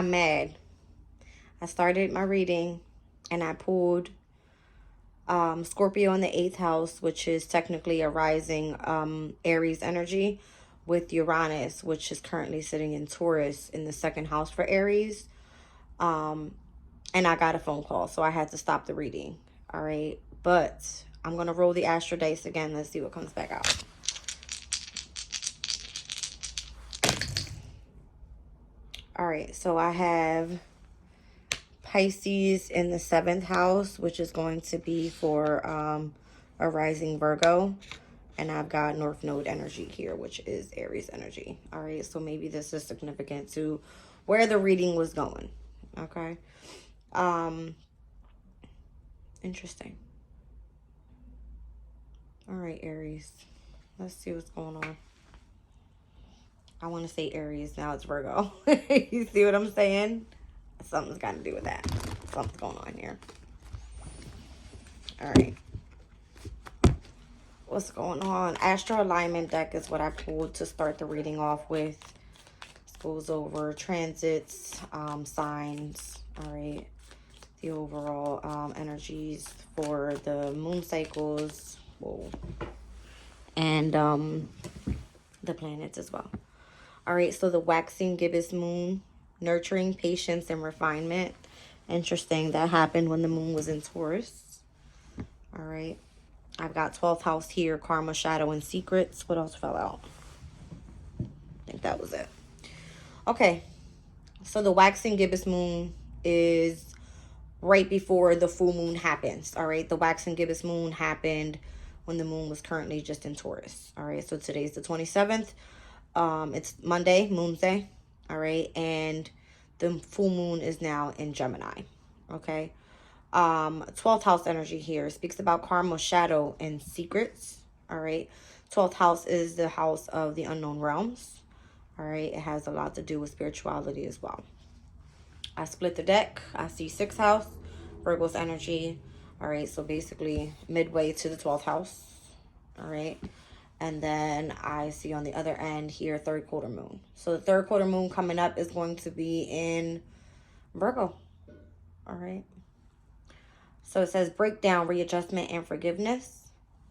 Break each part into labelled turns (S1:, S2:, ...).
S1: I'm mad. I started my reading and I pulled Scorpio in the 8th house, which is technically a rising Aries energy, with Uranus, which is currently sitting in Taurus in the 2nd house for Aries. And I got a phone call, so I had to stop the reading. All right. But I'm going to roll the astro dice again. Let's see what comes back out. All right. So I have Pisces in the 7th house, which is going to be for a rising Virgo. And I've got North Node energy here, which is Aries energy. All right. So maybe this is significant to where the reading was going. Okay. Interesting. All right, Aries. Let's see what's going on. I want to say Aries. Now it's Virgo. You see what I'm saying? Something's got to do with that. Something's going on here. All right. What's going on? Astro alignment deck is what I pulled to start the reading off with. This goes over transits, signs. All right. The overall energies for the moon cycles. Whoa. And the planets as well. All right, so the waxing gibbous moon, nurturing, patience, and refinement. Interesting. That happened when the moon was in Taurus. All right. I've got 12th house here, karma, shadow, and secrets. What else fell out? I think that was it. Okay. So the waxing gibbous moon is right before the full moon happens. All right. The waxing gibbous moon happened when the moon was currently just in Taurus. All right. So today's the 27th. It's Monday, Moon's Day. All right. And the full moon is now in Gemini. Okay. 12th house energy here speaks about karma, shadow, and secrets. All right. 12th house is the house of the unknown realms. All right. It has a lot to do with spirituality as well. I split the deck. I see 6th house, Virgo's energy. All right. So basically midway to the 12th house. All right. And then I see on the other end here, 3rd quarter moon. So the 3rd quarter moon coming up is going to be in Virgo. All right. So it says breakdown, readjustment, and forgiveness.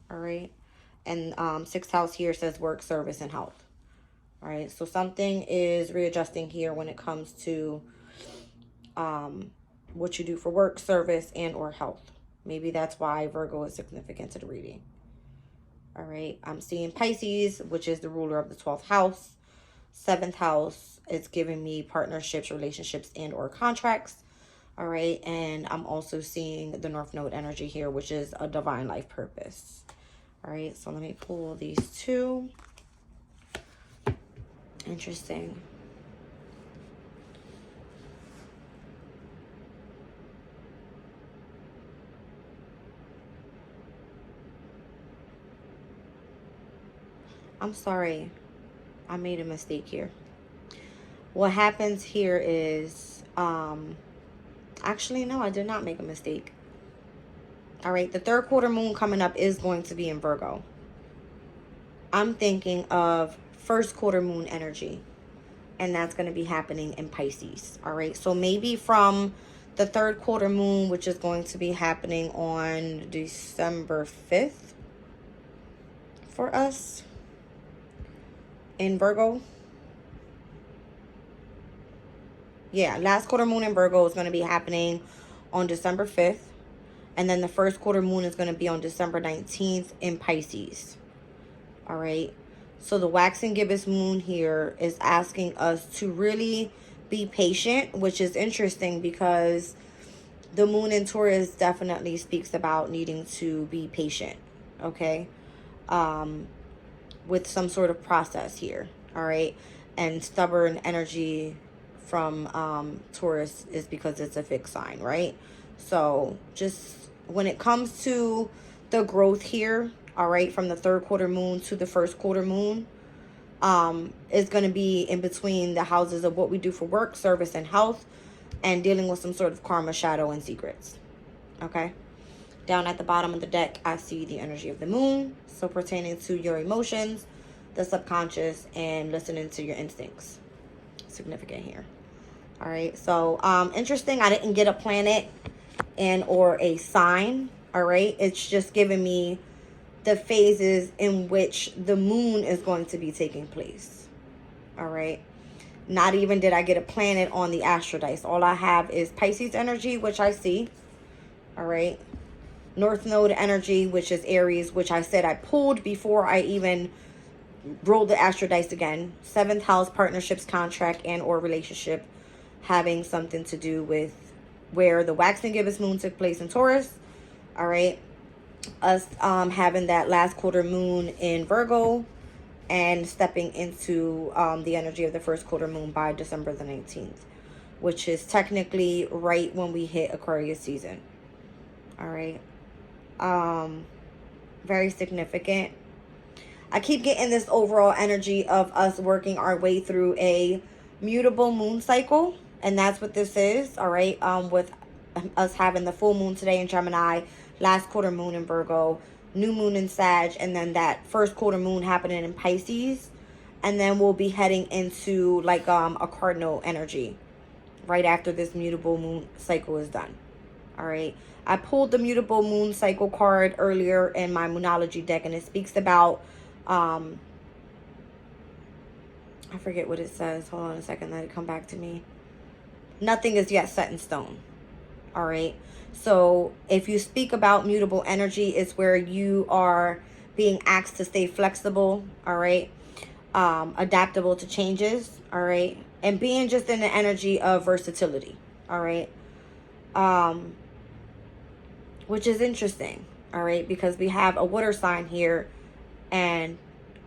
S1: All right. And 6th house here says work, service, and health. All right. So something is readjusting here when it comes to what you do for work, service, and or health. Maybe that's why Virgo is significant to the reading. All right. I'm seeing Pisces, which is the ruler of the 12th house. 7th house, it's giving me partnerships, relationships, and or contracts. All right. And I'm also seeing the North Node energy here, which is a divine life purpose. All right. So let me pull these two. Interesting. I'm sorry. I made a mistake here. What happens here is, actually, no, I did not make a mistake. All right. The 3rd quarter moon coming up is going to be in Virgo. I'm thinking of 1st quarter moon energy. And that's going to be happening in Pisces. All right. So maybe from the 3rd quarter moon, which is going to be happening on December 5th for us in Virgo. Yeah, last quarter moon in Virgo is going to be happening on December 5th. And then the 1st quarter moon is going to be on December 19th in Pisces. All right. So the waxing gibbous moon here is asking us to really be patient, which is interesting because the moon in Taurus definitely speaks about needing to be patient. Okay. With some sort of process here. All right. And stubborn energy from Taurus is because it's a fixed sign, right? So just when it comes to the growth here, all right, from the 3rd quarter moon to the 1st quarter moon, is going to be in between the houses of what we do for work, service, and health, and dealing with some sort of karma, shadow, and secrets. Okay. Down at the bottom of the deck, I see the energy of the moon. So pertaining to your emotions, the subconscious, and listening to your instincts. Significant here. All right, so interesting. I didn't get a planet and or a sign. All right, it's just giving me the phases in which the moon is going to be taking place. All right, not even did I get a planet on the astro dice. All I have is Pisces energy, which I see. All right, North Node energy, which is Aries, which I said I pulled before I even rolled the astro dice again. 7th house, partnerships, contract, and or relationship, having something to do with where the waxing gibbous moon took place in Taurus. All right, us having that last quarter moon in Virgo and stepping into the energy of the first quarter moon by December the 19th, which is technically right when we hit Aquarius season. All right, very significant. I keep getting this overall energy of us working our way through a mutable moon cycle, and that's what this is. All right, with us having the full moon today in Gemini, last quarter moon in Virgo, new moon in Sag, and then that first quarter moon happening in Pisces, and then we'll be heading into like a cardinal energy right after this mutable moon cycle is done. All right, I pulled the mutable moon cycle card earlier in my Moonology deck, and it speaks about I forget what it says. Hold on a second, let it come back to me. Nothing is yet set in stone. All right, so if you speak about mutable energy, it's where you are being asked to stay flexible. All right, adaptable to changes. All right, and being just in the energy of versatility. All right, which is interesting. All right, because we have a water sign here and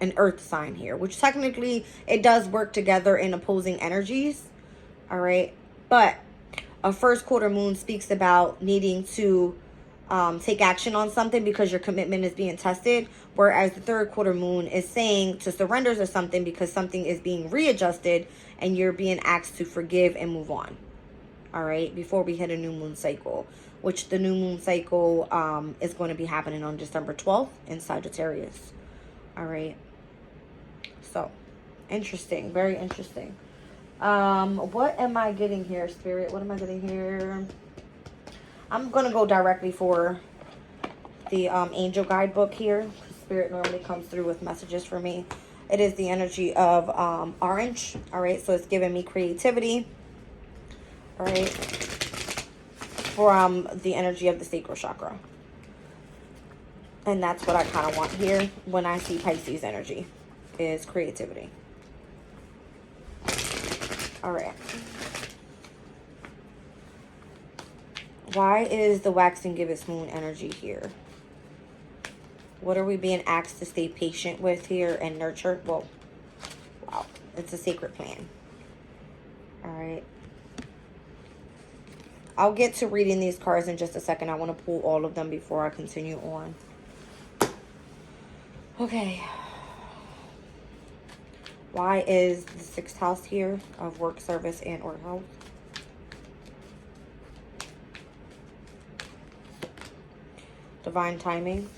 S1: an earth sign here, which technically it does work together in opposing energies. All right, but a first quarter moon speaks about needing to take action on something because your commitment is being tested, whereas the third quarter moon is saying to surrender to something because something is being readjusted and you're being asked to forgive and move on. All right, before we hit a new moon cycle, which the new moon cycle is going to be happening on December 12th in Sagittarius. All right, so interesting, very interesting. What am I getting here, Spirit? What am I getting here? I'm going to go directly for the angel guidebook here. Spirit normally comes through with messages for me. It is the energy of orange. All right, so it's giving me creativity. All right, from the energy of the sacral chakra. And that's what I kind of want here when I see Pisces energy, is creativity. All right. Why is the waxing gibbous moon energy here? What are we being asked to stay patient with here and nurture? Well, wow, it's a sacred plan. All right. I'll get to reading these cards in just a second. I want to pull all of them before I continue on. Okay. Why is the 6th house here of work, service, and or health? Divine timing.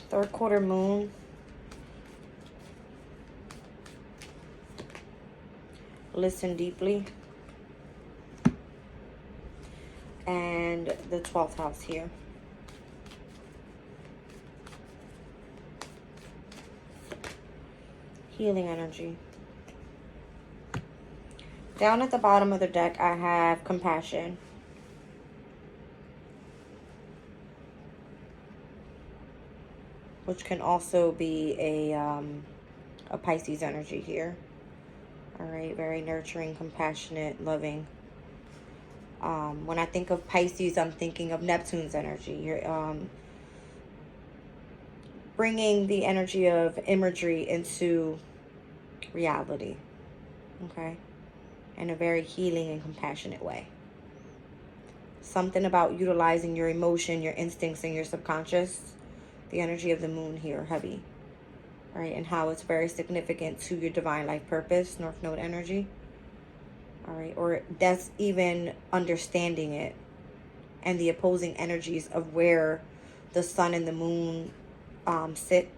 S1: Third quarter moon. Listen deeply. And the 12th house here. Healing energy. Down at the bottom of the deck, I have compassion. Which can also be a Pisces energy here. All right, very nurturing, compassionate, loving. When I think of Pisces, I'm thinking of Neptune's energy. You're bringing the energy of imagery into reality, okay, in a very healing and compassionate way. Something about utilizing your emotion, your instincts, and your subconscious. The energy of the moon here, heavy. Right, and how it's very significant to your divine life purpose, North Node energy. All right. Or that's even understanding it and the opposing energies of where the sun and the moon sit.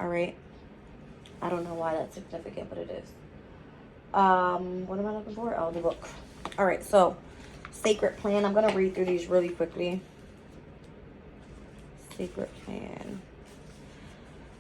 S1: All right. I don't know why that's significant, but it is. What am I looking for? Oh, the book. All right. So, sacred plan. I'm going to read through these really quickly. Sacred plan.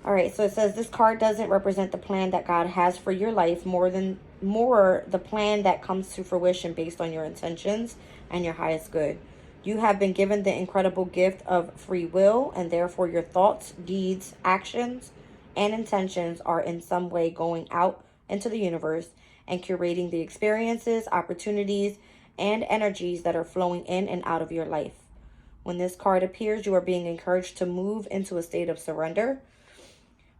S1: All right, so it says this card doesn't represent the plan that God has for your life, more the plan that comes to fruition based on your intentions and your highest good. You have been given the incredible gift of free will, and therefore your thoughts, deeds, actions, and intentions are in some way going out into the universe and curating the experiences, opportunities, and energies that are flowing in and out of your life. When this card appears, you are being encouraged to move into a state of surrender,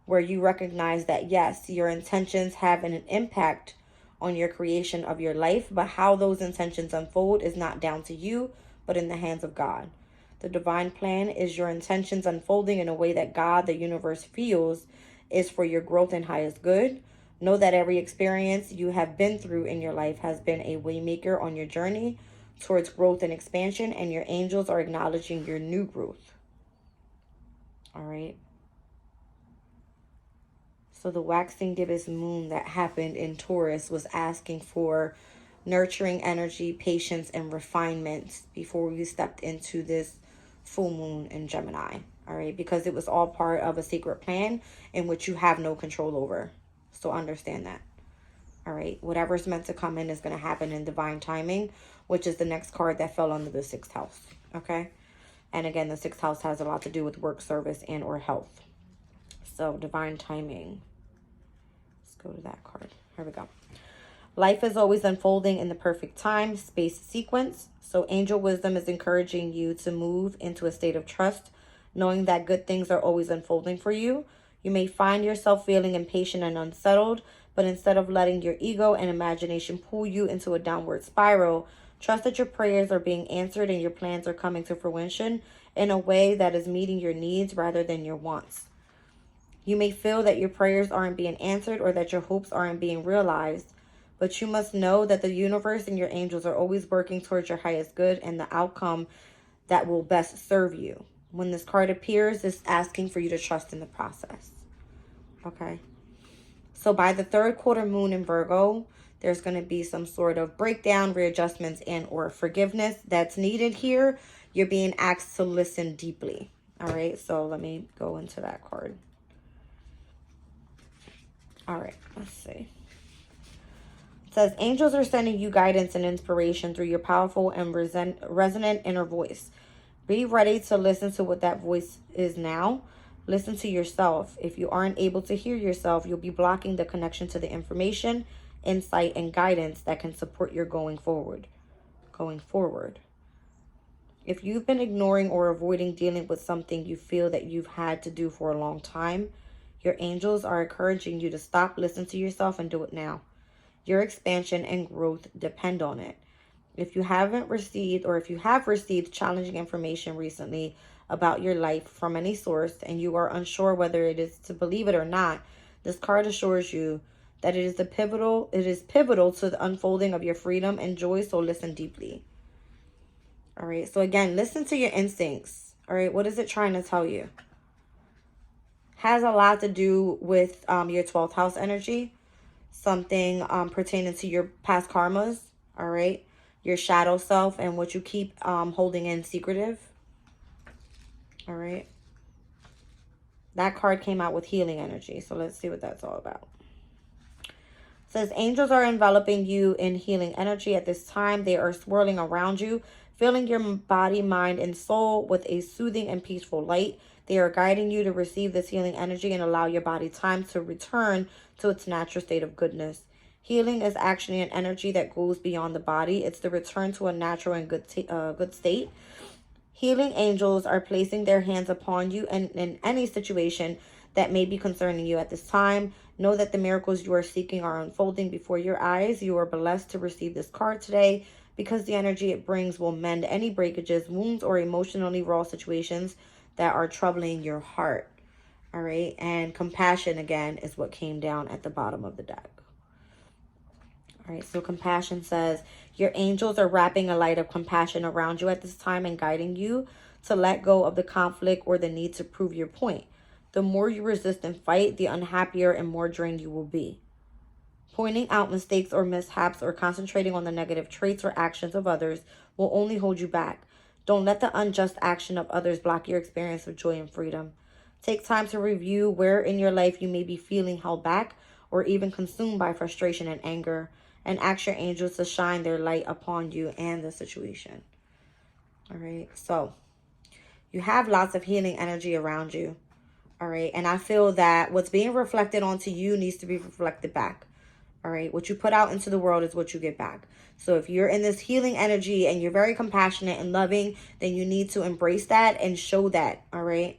S1: where you recognize that, yes, your intentions have an impact on your creation of your life, but how those intentions unfold is not down to you, but in the hands of God. The divine plan is your intentions unfolding in a way that God, the universe, feels is for your growth and highest good. Know that every experience you have been through in your life has been a waymaker on your journey towards growth and expansion, and your angels are acknowledging your new growth. All right. So the waxing gibbous moon that happened in Taurus was asking for nurturing energy, patience, and refinement before we stepped into this full moon in Gemini. All right, because it was all part of a secret plan in which you have no control over. So understand that. All right, whatever's meant to come in is going to happen in divine timing, which is the next card that fell under the 6th house. Okay, and again, the 6th house has a lot to do with work, service, and or health. So divine timing. Let's go to that card. Here we go. Life is always unfolding in the perfect time, space, sequence. So angel wisdom is encouraging you to move into a state of trust, knowing that good things are always unfolding for you. You may find yourself feeling impatient and unsettled, but instead of letting your ego and imagination pull you into a downward spiral, trust that your prayers are being answered and your plans are coming to fruition in a way that is meeting your needs rather than your wants. You may feel that your prayers aren't being answered or that your hopes aren't being realized, but you must know that the universe and your angels are always working towards your highest good and the outcome that will best serve you. When this card appears, it's asking for you to trust in the process. Okay? So by the 3rd quarter moon in Virgo, there's going to be some sort of breakdown, readjustments, and or forgiveness that's needed here. You're being asked to listen deeply. All right? So let me go into that card. All right, let's see. It says, angels are sending you guidance and inspiration through your powerful and resonant inner voice. Be ready to listen to what that voice is now. Listen to yourself. If you aren't able to hear yourself, you'll be blocking the connection to the information, insight, and guidance that can support your going forward. If you've been ignoring or avoiding dealing with something you feel that you've had to do for a long time, your angels are encouraging you to stop, listen to yourself, and do it now. Your expansion and growth depend on it. If you have received challenging information recently about your life from any source and you are unsure whether it is to believe it or not, this card assures you that it is pivotal to the unfolding of your freedom and joy, so listen deeply. All right, so again, listen to your instincts. All right, what is it trying to tell you? Has a lot to do with your 12th house energy. Something pertaining to your past karmas. All right. Your shadow self and what you keep holding in secretive. All right. That card came out with healing energy. So let's see what that's all about. It says angels are enveloping you in healing energy at this time. They are swirling around you, filling your body, mind, and soul with a soothing and peaceful light. They are guiding you to receive this healing energy and allow your body time to return to its natural state of goodness. Healing is actually an energy that goes beyond the body. It's the return to a natural and good state. Healing angels are placing their hands upon you and in any situation that may be concerning you at this time. Know that the miracles you are seeking are unfolding before your eyes. You are blessed to receive this card today because the energy it brings will mend any breakages, wounds, or emotionally raw situations that are troubling your heart. All right. And compassion, again, is what came down at the bottom of the deck. All right, so compassion says, your angels are wrapping a light of compassion around you at this time and guiding you to let go of the conflict or the need to prove your point. The more you resist and fight, the unhappier and more drained you will be. Pointing out mistakes or mishaps or concentrating on the negative traits or actions of others will only hold you back. Don't let the unjust action of others block your experience of joy and freedom. Take time to review where in your life you may be feeling held back or even consumed by frustration and anger, and ask your angels to shine their light upon you and the situation. All right, so you have lots of healing energy around you. All right, and I feel that what's being reflected onto you needs to be reflected back. All right, what you put out into the world is what you get back. So if you're in this healing energy and you're very compassionate and loving, then you need to embrace that and show that. All right,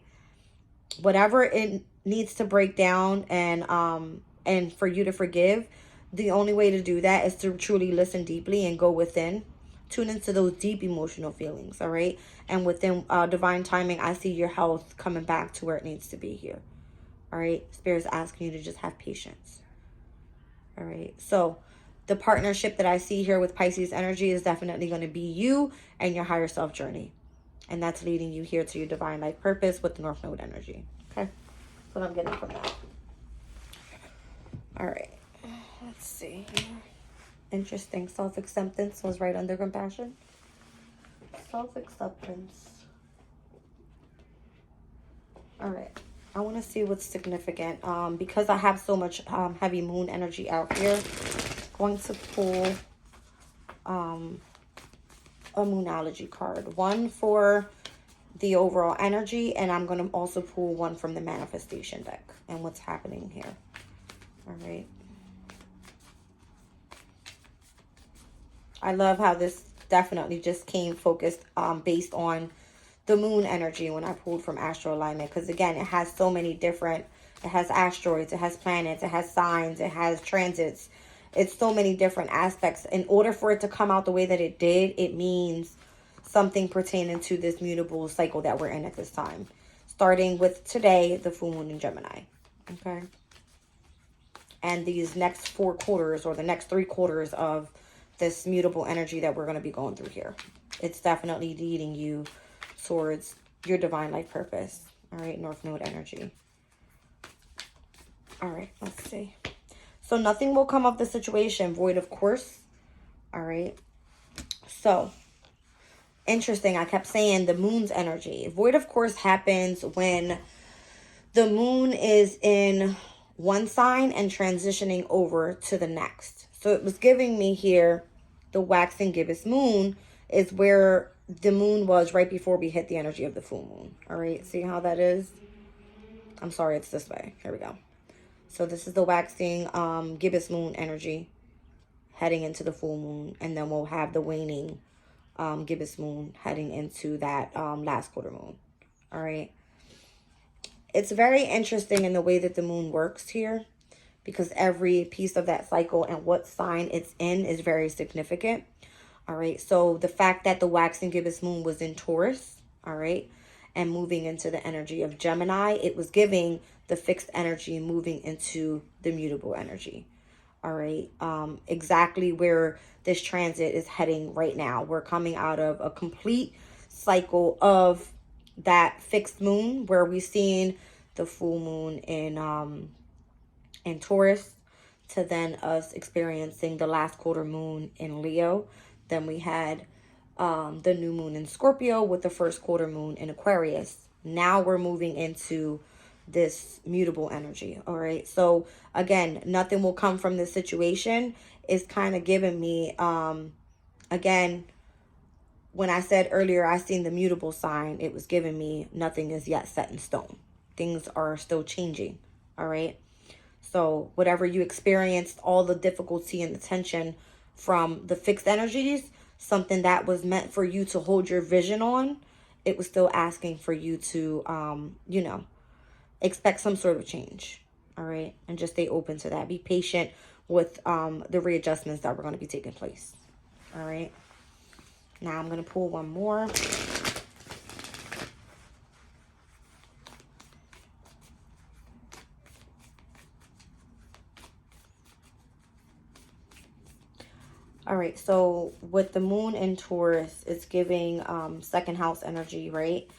S1: whatever it needs to break down and for you to forgive, the only way to do that is to truly listen deeply and go within, tune into those deep emotional feelings. All right, and within divine timing, I see your health coming back to where it needs to be here. All right, Spirit's asking you to just have patience. All right, so the partnership that I see here with Pisces energy is definitely going to be you and your higher self journey. And that's leading you here to your divine life purpose with the North Node energy. Okay, that's what I'm getting from that. All right, let's see. Interesting. Self-acceptance was right under compassion. Self-acceptance. All right. I want to see what's significant. Because I have so much heavy moon energy out here, I'm going to pull a moonology card. One for the overall energy, and I'm going to also pull one from the manifestation deck and what's happening here. All right. I love how this definitely just came focused based on the moon energy when I pulled from astro alignment, because again, it has so many different, it has asteroids, it has planets, it has signs, it has transits. It's so many different aspects. In order for it to come out the way that it did, it means something pertaining to this mutable cycle that we're in at this time, starting with today, the full moon in Gemini. Okay, and these next 4 quarters or the next 3 quarters of this mutable energy that we're going to be going through here, it's definitely leading you towards your divine life purpose. All right, North Node energy. All right, let's see. So nothing will come of the situation, void of course. All right, so interesting. I kept saying the moon's energy. Void of course happens when the moon is in one sign and transitioning over to the next. So it was giving me here the waxing gibbous moon is where the moon was right before we hit the energy of the full moon. All right, see how that is? I'm sorry, it's this way. Here we go. So this is the waxing gibbous moon energy heading into the full moon, and then we'll have the waning gibbous moon heading into that last quarter moon. All right. It's very interesting in the way that the moon works here, because every piece of that cycle and what sign it's in is very significant. All right, so the fact that the waxing gibbous moon was in Taurus, all right, and moving into the energy of Gemini, it was giving the fixed energy moving into the mutable energy. All right, exactly where this transit is heading right now. We're coming out of a complete cycle of that fixed moon where we've seen the full moon in Taurus, to then us experiencing the last quarter moon in Leo. Then we had the new moon in Scorpio with the first quarter moon in Aquarius. Now we're moving into this mutable energy. All right. So again, nothing will come from this situation. It's kind of giving me, again, when I said earlier, I seen the mutable sign, it was giving me nothing is yet set in stone. Things are still changing. All right. So whatever you experienced, all the difficulty and the tension from the fixed energies, something that was meant for you to hold your vision on, it was still asking for you to, you know, expect some sort of change. All right. And just stay open to that. Be patient with the readjustments that were going to be taking place. All right. Now I'm going to pull one more. All right, so with the moon in Taurus, it's giving second house energy, right?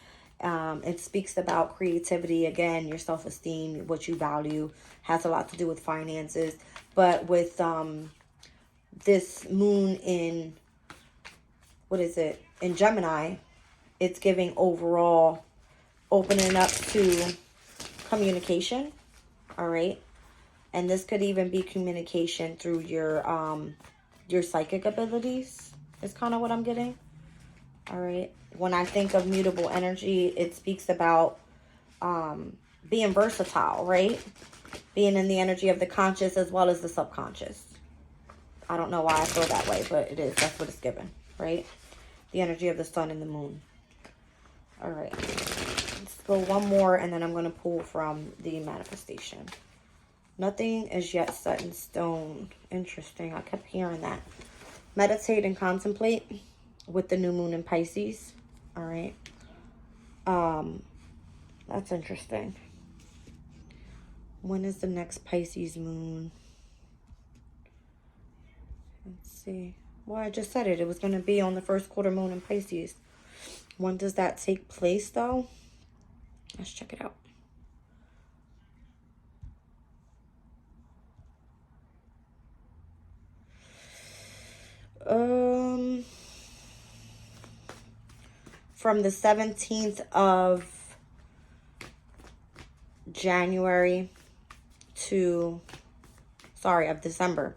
S1: It speaks about creativity, again, your self-esteem, what you value, has a lot to do with finances. But with this moon in, what is it, in Gemini, it's giving overall opening up to communication, all right? And this could even be communication through your psychic abilities is kind of what I'm getting. All right. When I think of mutable energy, it speaks about being versatile, right? Being in the energy of the conscious as well as the subconscious. I don't know why I feel that way, but it is. That's what it's given, right? The energy of the sun and the moon. All right. Let's go one more, and then I'm going to pull from the manifestation. Nothing is yet set in stone. Interesting. I kept hearing that. Meditate and contemplate with the new moon in Pisces. All right. That's interesting. When is the next Pisces moon? Let's see. Well, I just said it. It was going to be on the first quarter moon in Pisces. When does that take place, though? Let's check it out. From the 17th of January to, of December.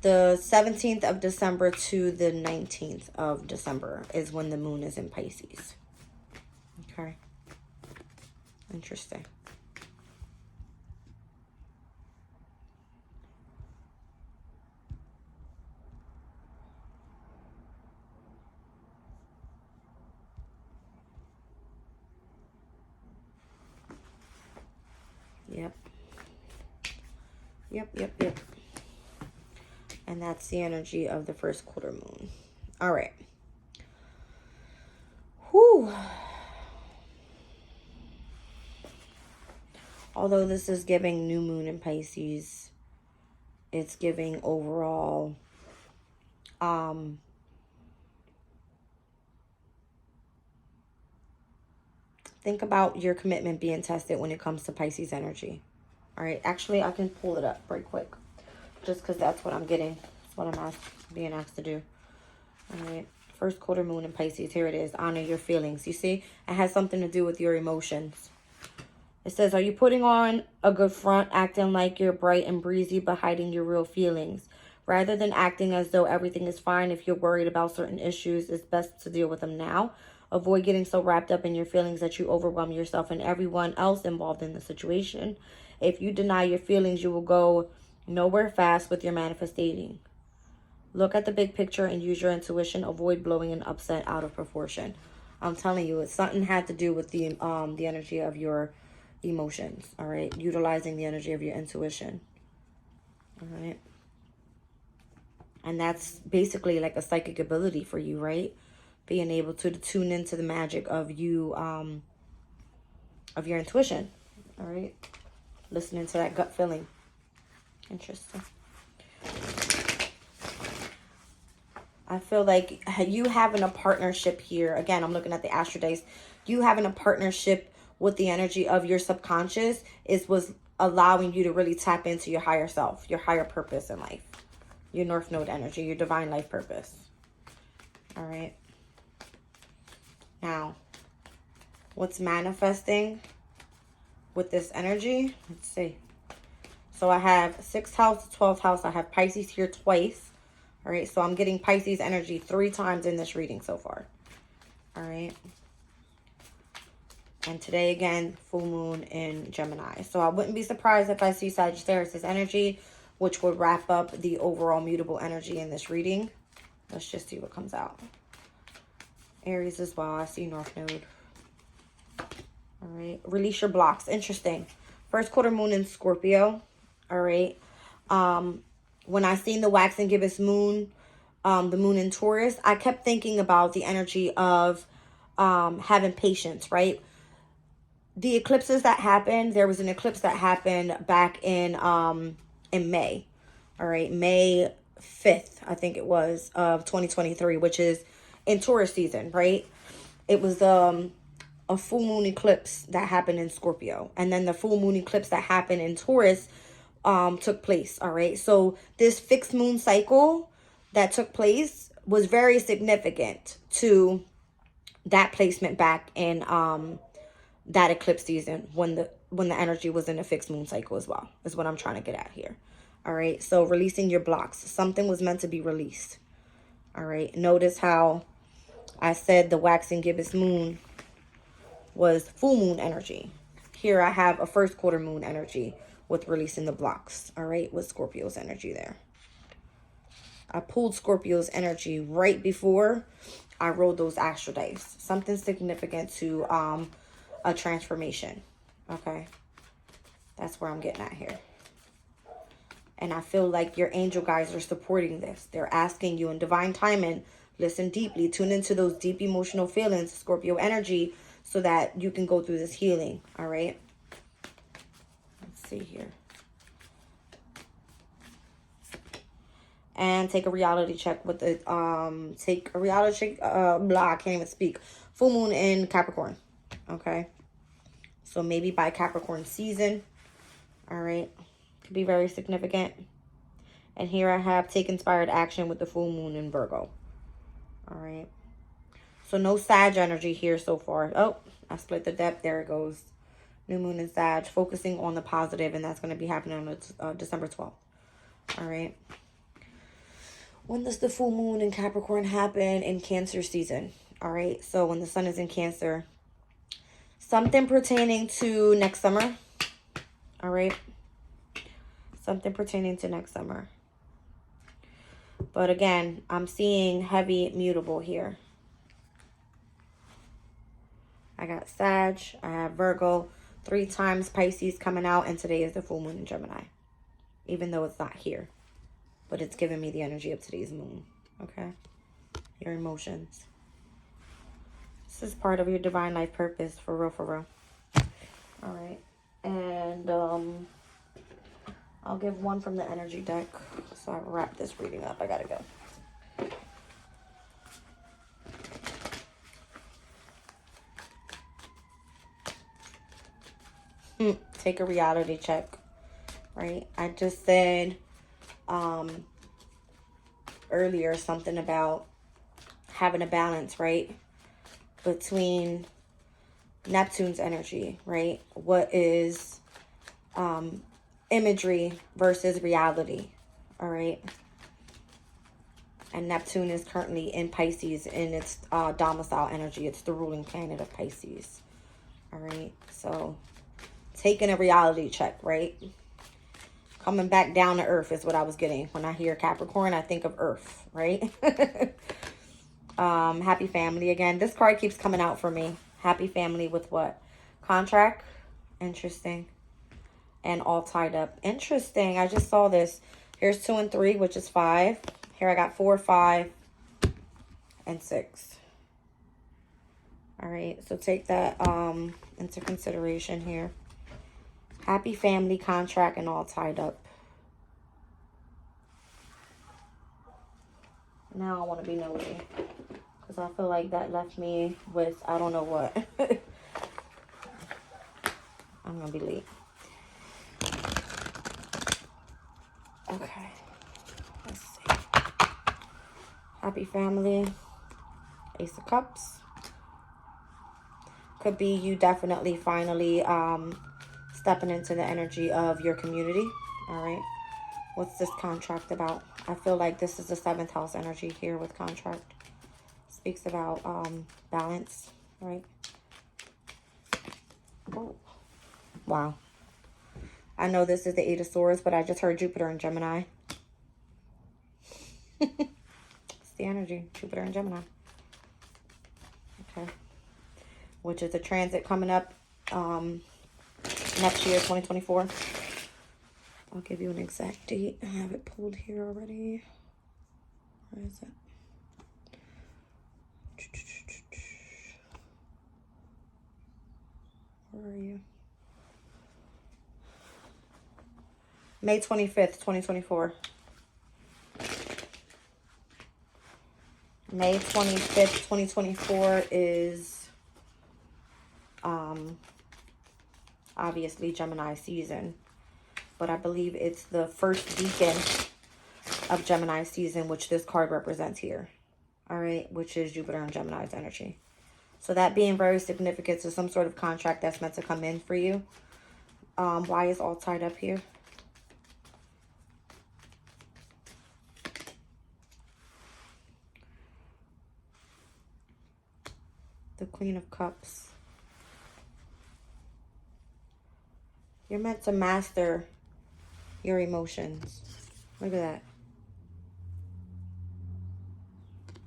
S1: The 17th of December to the 19th of December is when the moon is in Pisces. Okay. Interesting. Yep. And that's the energy of the first quarter moon. All right. Whew. Although this is giving new moon in Pisces, it's giving overall think about your commitment being tested when it comes to Pisces energy. All right. Actually, I can pull it up right quick, just because that's what I'm getting. That's what I'm being asked to do. All right. First quarter moon in Pisces. Here it is. Honor your feelings. You see, it has something to do with your emotions. It says, are you putting on a good front, acting like you're bright and breezy, but hiding your real feelings? Rather than acting as though everything is fine, if you're worried about certain issues, it's best to deal with them now. Avoid getting so wrapped up in your feelings that you overwhelm yourself and everyone else involved in the situation. If you deny your feelings, you will go nowhere fast with your manifesting. Look at the big picture and use your intuition. Avoid blowing an upset out of proportion. I'm telling you, it's something had to do with the energy of your emotions. All right, utilizing the energy of your intuition. All right, and that's basically like a psychic ability for you, right? Being able to tune into the magic of you, of your intuition. All right, listening to that gut feeling. Interesting. I feel like you having a partnership here. Again, I'm looking at the Astro Days. You having a partnership with the energy of your subconscious was allowing you to really tap into your higher self, your higher purpose in life, your North Node energy, your divine life purpose. All right. Now, what's manifesting with this energy? Let's see. So I have 6th house, 12th house. I have Pisces here twice. All right, so I'm getting Pisces energy 3 times in this reading so far. All right. And today, again, full moon in Gemini. So I wouldn't be surprised if I see Sagittarius' energy, which would wrap up the overall mutable energy in this reading. Let's just see what comes out. Aries as well. I see North Node. All right. Release your blocks. Interesting. First quarter moon in Scorpio. All right. When I seen the waxing gibbous moon, the moon in Taurus, I kept thinking about the energy of having patience, right? The eclipses that happened, there was an eclipse that happened back in May. All right, May 5th, I think it was, of 2023, which is in Taurus season, right? It was a full moon eclipse that happened in Scorpio. And then the full moon eclipse that happened in Taurus took place, all right? So this fixed moon cycle that took place was very significant to that placement back in that eclipse season when the energy was in a fixed moon cycle as well, is what I'm trying to get at here. All right, so releasing your blocks. Something was meant to be released. All right, notice how I said the waxing gibbous moon was full moon energy. Here I have a first quarter moon energy with releasing the blocks. All right, with Scorpio's energy there. I pulled Scorpio's energy right before I rolled those astral dice. Something significant to a transformation. Okay, that's where I'm getting at here. And I feel like your angel guides are supporting this. They're asking you in divine timing, listen deeply, tune into those deep emotional feelings, Scorpio energy, so that you can go through this healing. All right. Let's see here. And take a reality check with the, take a reality check, I can't even speak. Full moon in Capricorn. Okay. So maybe by Capricorn season. All right. Could be very significant. And here I have take inspired action with the full moon in Virgo. All right. So no Sag energy here so far. Oh, I split the depth. There it goes. New moon in Sag. Focusing on the positive, and that's going to be happening on December 12th. All right. When does the full moon in Capricorn happen? In Cancer season. All right. So when the sun is in Cancer. Something pertaining to next summer. All right. Something pertaining to next summer. But again, I'm seeing heavy mutable here. I got Sag, I have Virgo, 3 times Pisces coming out, and today is the full moon in Gemini. Even though it's not here. But it's giving me the energy of today's moon. Okay? Your emotions. This is part of your divine life purpose, for real, for real. All right. And I'll give one from the energy deck. So I'll wrap this reading up. I gotta go. Take a reality check, right? I just said earlier something about having a balance, right? Between Neptune's energy, right? What is imagery versus reality, all right? And Neptune is currently in Pisces in its domicile energy. It's the ruling planet of Pisces, all right? So taking a reality check, right? Coming back down to earth is what I was getting. When I hear Capricorn, I think of earth, right? Happy family again. This card keeps coming out for me. Happy family with what? Contract. Interesting. And all tied up. Interesting. I just saw this. Here's 2 and 3, which is 5. Here I got 4, 5, and 6. All right. So take that into consideration here. Happy family, contract, and all tied up. Now I want to be nosy. Because I feel like that left me with I don't know what. I'm going to be late. Okay. Let's see. Happy family. Ace of Cups. Could be you definitely finally stepping into the energy of your community. All right. What's this contract about? I feel like this is the 7th house energy here with contract. Speaks about balance, right? Oh, wow. I know this is the 8 of Swords, but I just heard Jupiter and Gemini. It's the energy, Jupiter and Gemini. Okay. Which is a transit coming up next year, 2024. I'll give you an exact date. I have it pulled here already. Where is it? Where are you? May 25th, 2024. May 25th, 2024 is obviously Gemini season. But I believe it's the first weekend of Gemini season, which this card represents here. All right, which is Jupiter and Gemini's energy. So that being very significant to some sort of contract that's meant to come in for you. Why is all tied up here? The Queen of Cups. You're meant to master your emotions. Look at that.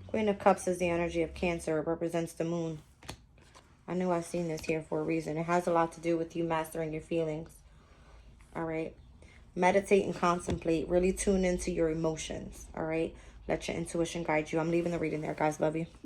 S1: Queen of Cups is the energy of Cancer. It represents the moon. I knew I've seen this here for a reason. It has a lot to do with you mastering your feelings. All right. Meditate and contemplate. Really tune into your emotions. All right. Let your intuition guide you. I'm leaving the reading there, guys. Love you.